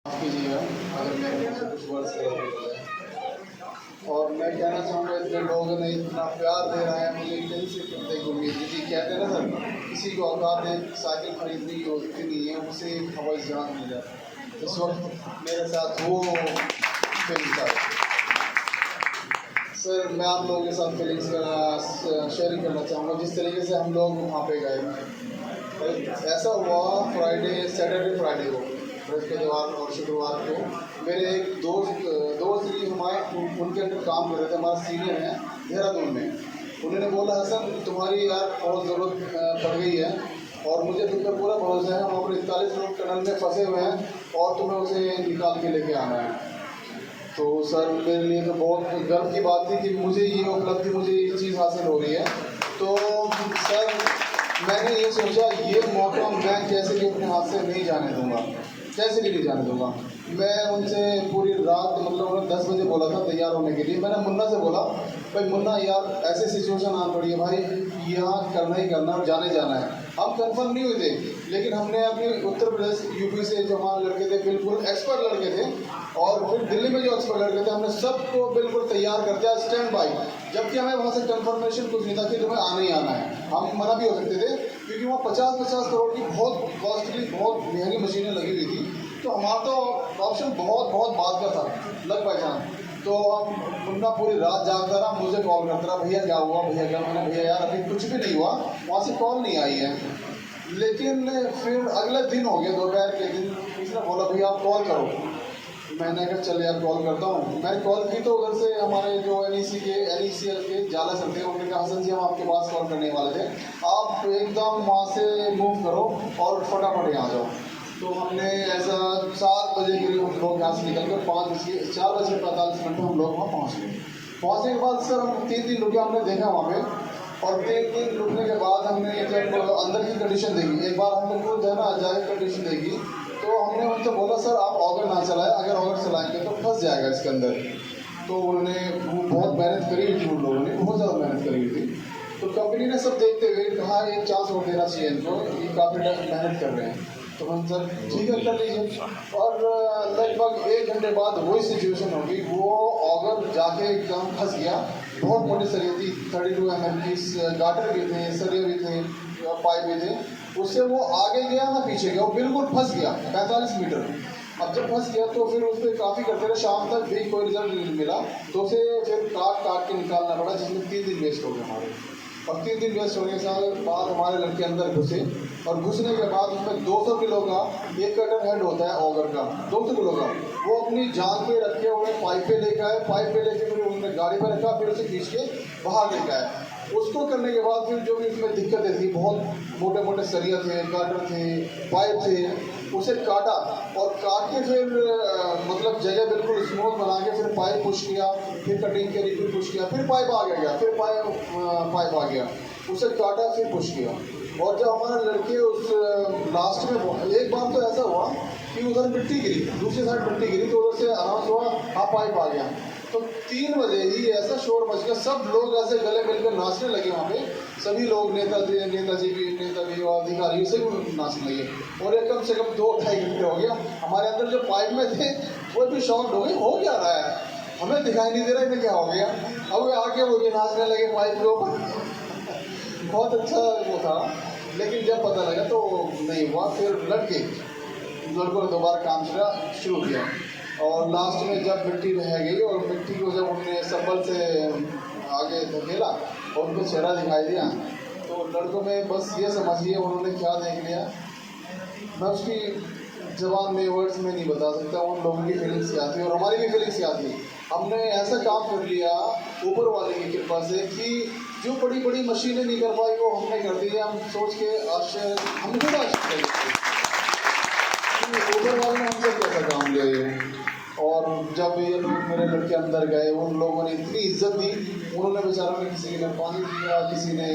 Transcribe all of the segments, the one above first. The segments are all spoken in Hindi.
कीजिएगा अगर मेरे मुझसे कुछ वर्ड्स गलत और मैं कहना चाहूँगा इतने लोगों ने इतना प्यार दे रहा है मुझे कहीं से कुत्ते को उम्मीद जी कहते हैं ना सर किसी को औकात है साइकिल खरीदनी होती नहीं है उसे हवाई जहाज मिल जाता है। इस वक्त मेरे साथ वो फीलिंग था सर। मैं आप लोगों के साथ फीलिंग्स शेयरिंग करना चाहूँगा जिस तरीके से हम लोग वहाँ पे गए। ऐसा हुआ सैटरडे फ्राइडे को बृहस्पतिवार और शुक्रवार को मेरे एक दोस्त ही हमारे उनके अंदर काम कर रहे थे, हमारे सीनियर हैं देहरादून में। उन्होंने बोला हसन तुम्हारी यार बहुत ज़रूरत पड़ गई है और मुझे तुम पर पूरा भरोसा है, हम अपने 41 लोग टनल में फंसे हुए हैं और तुम्हें उसे निकाल के लेके आना है। तो सर मेरे लिए तो बहुत गर्व की बात थी कि मुझे ये उपलब्धि मुझे ये चीज़ हासिल हो रही है। तो सर मैंने ये सोचा ये मौका मैं कैसे भी अपने हाथ से नहीं जाने दूंगा, कैसे भी नहीं जाने दूंगा। मैं उनसे पूरी रात मतलब उन्होंने 10 बजे बोला था तैयार होने के लिए। मैंने मुन्ना से बोला भाई मुन्ना यार ऐसे सिचुएशन आ पड़ी है भाई, यहाँ करना ही करना और जाने जाना है। हम कंफर्म नहीं हुए थे लेकिन हमने अपने उत्तर प्रदेश यूपी से जो हमारे लड़के थे बिल्कुल एक्सपर्ट लड़के थे और फिर दिल्ली में जो एक्सपर्ट लड़के थे हमने सबको बिल्कुल तैयार कर दिया स्टैंड बाई। जबकि हमें वहाँ से कंफर्मेशन कुछ नहीं था कि तुम्हें आना ही आना है, हम मना भी हो सकते थे क्योंकि वहाँ 50-50 करोड़ की बहुत कॉस्टली बहुत महंगी मशीनें लगी हुई थी। तो हमारा तो ऑप्शन बहुत बाद का था लग पहचान। तो मुन्ना पूरी रात जागता रहा, मुझे कॉल करता रहा भैया क्या हुआ भैया क्या। मैंने भैया यार अभी कुछ भी नहीं हुआ, वहाँ से कॉल नहीं आई है। लेकिन फिर अगले दिन हो गया दोपहर के दिन, उसने बोला भैया आप कॉल करो। मैंने कहा चल यार कॉल करता हूँ। मैंने कॉल की तो उधर से हमारे जो NECL के जाला सर थे, उन्होंने कहा हसन जी हम आपके पास कॉल करने वाले थे, आप एकदम वहाँ से मूव करो और फटाफट यहाँ जाओ। तो हमने ऐसा 7 बजे के लिए हम लोग यहाँ से निकल कर 4:45 हम लोग वहाँ पहुँच गए। पहुँचने के बाद सर हम 3 दिन रुके, हमने देखा वहाँ पे और 3 दिन रुकने के बाद हमने जब अंदर की कंडीशन देखी, एक बार हमने खुद है ना अजायब कंडीशन देखी, तो हमने उनसे बोला सर आप ऑगर ना चलाएं, अगर ऑगर चलाएंगे तो फंस जाएगा इसके अंदर। तो उन्होंने बहुत मेहनत करी हुई थी, उन लोगों ने बहुत ज़्यादा मेहनत करी हुई थी। तो कंपनी ने सब देखते हुए कहा एक चांस और देना चाहिए इनको, ये काफ़ी मेहनत कर रहे हैं। तो हम सर ठीक है कर लीजिए। और लगभग 1 घंटे बाद वही सिचुएशन होगी, वो ऑगर जाके एकदम फंस गया। बहुत मोटी सरिया थी, 32 mm की गाटर भी थे, सरिया भी थे, पाइप भी थे। उससे वो आगे गया ना पीछे गया, वो बिल्कुल फंस गया 45 मीटर। अब जब फंस गया तो फिर उस पर काफ़ी करते रहे, शाम तक भी कोई रिजल्ट नहीं मिला। तो उसे फिर काट के निकालना पड़ा, जिसमें 3 दिन वेस्ट हो गए हमारे। और 3 दिन वेस्ट होने के बाद हमारे लड़के अंदर घुसे और घुसने के बाद उसमें 200 किलो का एक कटर हेड होता है ऑगर का, 200 किलो का, वो अपनी जान पे रखे हुए पाइप पे लेकर आए। पाइप पे लेके फिर उन्होंने गाड़ी पर रखा, फिर उसे खींच के बाहर लेकर आए। उसको करने के बाद फिर जो भी उसमें दिक्कतें थी, बहुत मोटे मोटे सरिया थे, गाटर थे, पाइप थे, उसे काटा और काट के फिर मतलब जगह बिल्कुल स्मूथ बना के फिर पाइप पुश किया, फिर कटिंग करी, फिर पुश किया, फिर पाइप आगे गया, फिर पाइप आ गया, उसे काटा फिर पुश किया। और जब हमारे लड़के उस लास्ट में एक बार तो ऐसा हुआ कि उधर मिट्टी गिरी, दूसरी साइड मिट्टी गिरी, तो उधर से अनाउंस हुआ हाँ पाइप आ गया। तो 3 बजे ही ऐसा शोर मच गया, सब लोग ऐसे गले मिलकर नाचने लगे वहाँ पे। सभी लोग नेताजी भी और अधिकारी से भी नाचने लगे। और ये कम से कम 2-2.5 घंटे हो गया। हमारे अंदर जो पाइप में थे वो भी शॉक्ड हो गए, हो क्या रहा है, हमें दिखाई नहीं दे रहा इन्हें क्या हो गया। अब वे आके वो भी नाचने लगे पाइप के ऊपर। बहुत अच्छा वो था, लेकिन जब पता लगा तो नहीं हुआ। फिर लड़कों ने दोबारा काम शुरू किया और लास्ट में जब मिट्टी रह गई और मिट्टी को जब उन्होंने संबल से आगे धकेला और उनको चेहरा दिखाई दिया, तो लड़कों में बस ये समझिए उन्होंने क्या देख लिया, मैं उसकी जबान में वर्ड्स में नहीं बता सकता। उन लोगों की फीलिंग्स क्या थी और हमारी भी फीलिंग्स क्या थी। हमने ऐसा काम कर लिया ऊपर वाले की कृपा से कि जो बड़ी बड़ी मशीनें नहीं कर पाई वो हमने कर दी। हम सोच के आश्चर्य, हम खुद आश्चर्य ऊपर वाले ने हमसे कैसा काम लिया ये। और जब ये लोग मेरे लड़के अंदर गए, उन लोगों ने इतनी इज्जत दी, उन्होंने बेचारों ने किसी ने पानी दिया, किसी ने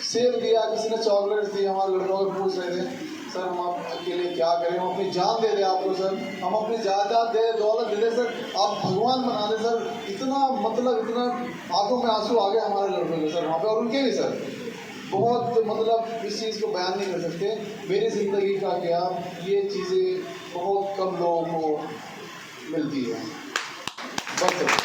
सेब दिया, किसी ने चॉकलेट दी। हमारे लड़कों को पूछ रहे थे सर हम आप अकेले क्या करें, हम अपनी जान दे दें आपको सर, हम अपनी जायदाद दे दौलत दे दें सर, आप भगवान बना दें सर। इतना मतलब इतना आंखों में आंसू आ गए हमारे लड़कों के सर वहाँ पे, और उनके भी सर। बहुत मतलब इस चीज़ को बयान नहीं कर सकते। मेरी ज़िंदगी का क्या ये चीज़ें बहुत कम लोगों को मिलती है। बस